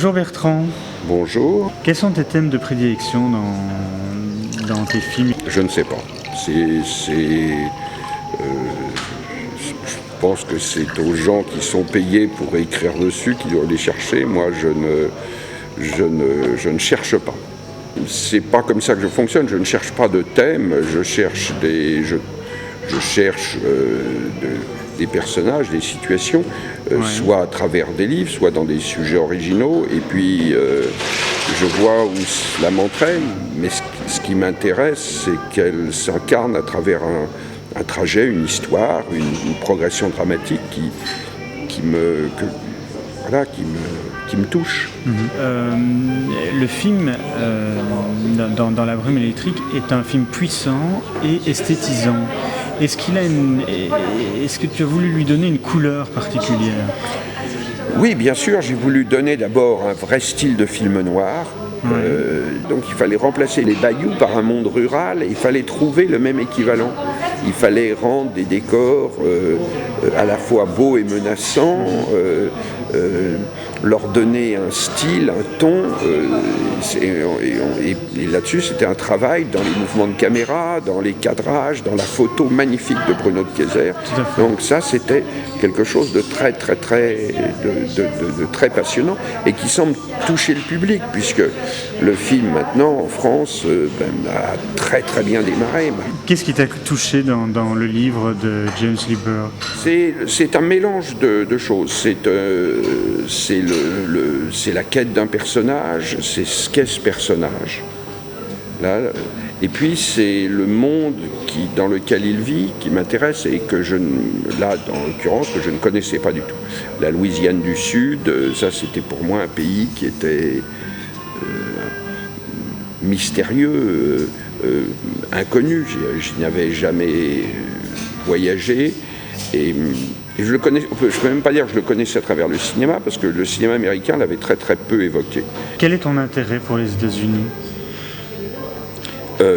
Bonjour Bertrand. Bonjour. Quels sont tes thèmes de prédilection dans tes films? Je ne sais pas. Je pense que c'est aux gens qui sont payés pour écrire dessus qui doivent les chercher. Moi, je ne cherche pas. C'est pas comme ça que je fonctionne. Je ne cherche pas de thème. Je cherche des personnages, des situations, soit à travers des livres, soit dans des sujets originaux. Et puis, je vois où cela m'entraîne. Mais ce qui m'intéresse, c'est qu'elle s'incarne à travers un trajet, une histoire, une progression dramatique qui me touche. Le film dans La Brume électrique est un film puissant et esthétisant. Est-ce que tu as voulu lui donner une couleur particulière? Oui, bien sûr, j'ai voulu donner d'abord un vrai style de film noir. Donc il fallait remplacer les bayous par un monde rural et il fallait trouver le même équivalent. Il fallait rendre des décors à la fois beaux et menaçants, leur donner un style, un ton. Et là-dessus, c'était un travail dans les mouvements de caméra, dans les cadrages, dans la photo magnifique de Bruno de Kayser. Donc ça, c'était quelque chose de très passionnant et qui semble toucher le public, puisque le film maintenant en France a très bien démarré. Qu'est-ce qui t'a touché dans le livre de James Lee Burke? C'est un mélange de choses. C'est la quête d'un personnage, c'est ce qu'est ce personnage. Là, et puis c'est le monde dans lequel il vit qui m'intéresse et que dans l'occurrence, que je ne connaissais pas du tout. La Louisiane du Sud, ça c'était pour moi un pays qui était mystérieux, inconnu. Je n'y avais jamais voyagé et je le connais. Je ne peux même pas dire que je le connaissais à travers le cinéma parce que le cinéma américain l'avait très peu évoqué. Quel est ton intérêt pour les États-Unis?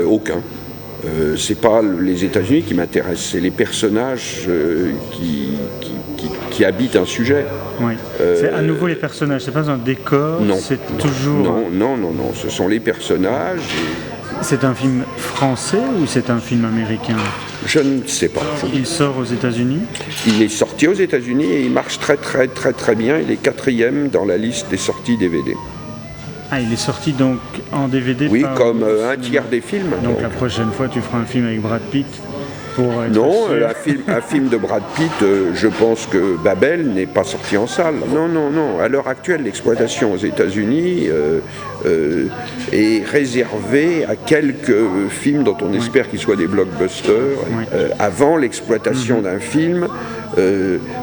Aucun. C'est pas les États-Unis qui m'intéressent, c'est les personnages qui habitent un sujet. Oui. C'est à nouveau les personnages, c'est pas un décor. Non. C'est toujours. Non. Ce sont les personnages. C'est un film français ou c'est un film américain? Je ne sais pas. Il sort aux États-Unis? Il est sorti aux États-Unis et il marche très bien. Il est 4e dans la liste des sorties DVD. Ah, il est sorti donc en DVD? Oui, comme un tiers des films. Donc la prochaine fois, tu feras un film avec Brad Pitt pour être Non, sûr. un film de Brad Pitt, je pense que Babel n'est pas sorti en salle. Non. À l'heure actuelle, l'exploitation aux États-Unis est réservée à quelques films dont on espère qu'ils soient des blockbusters. Avant, l'exploitation d'un film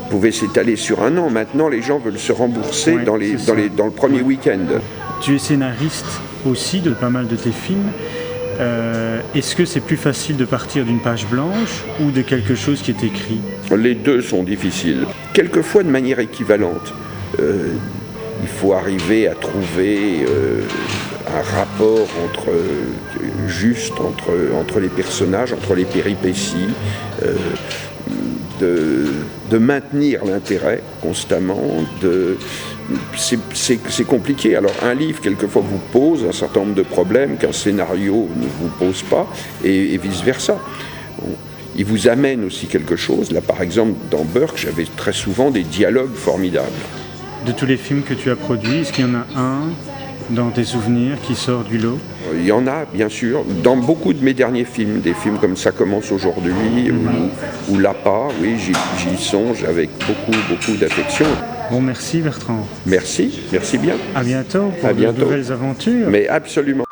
pouvait s'étaler sur un an. Maintenant, les gens veulent se rembourser dans le premier week-end. Tu es scénariste aussi de pas mal de tes films. Est-ce que c'est plus facile de partir d'une page blanche ou de quelque chose qui est écrit? Les deux sont difficiles. Quelquefois de manière équivalente. Il faut arriver à trouver un rapport entre les personnages, entre les péripéties, de maintenir l'intérêt constamment. C'est compliqué. Alors un livre, quelquefois, vous pose un certain nombre de problèmes qu'un scénario ne vous pose pas, et vice-versa. Il vous amène aussi quelque chose. Là, par exemple, dans Burke, j'avais très souvent des dialogues formidables. De tous les films que tu as produits, est-ce qu'il y en a un dans tes souvenirs qui sort du lot? Il y en a, bien sûr. Dans beaucoup de mes derniers films, des films comme Ça commence aujourd'hui ou L'Appât, oui, j'y songe avec beaucoup d'affection. Bon, merci Bertrand. Merci bien. À bientôt pour de nouvelles aventures. Mais absolument.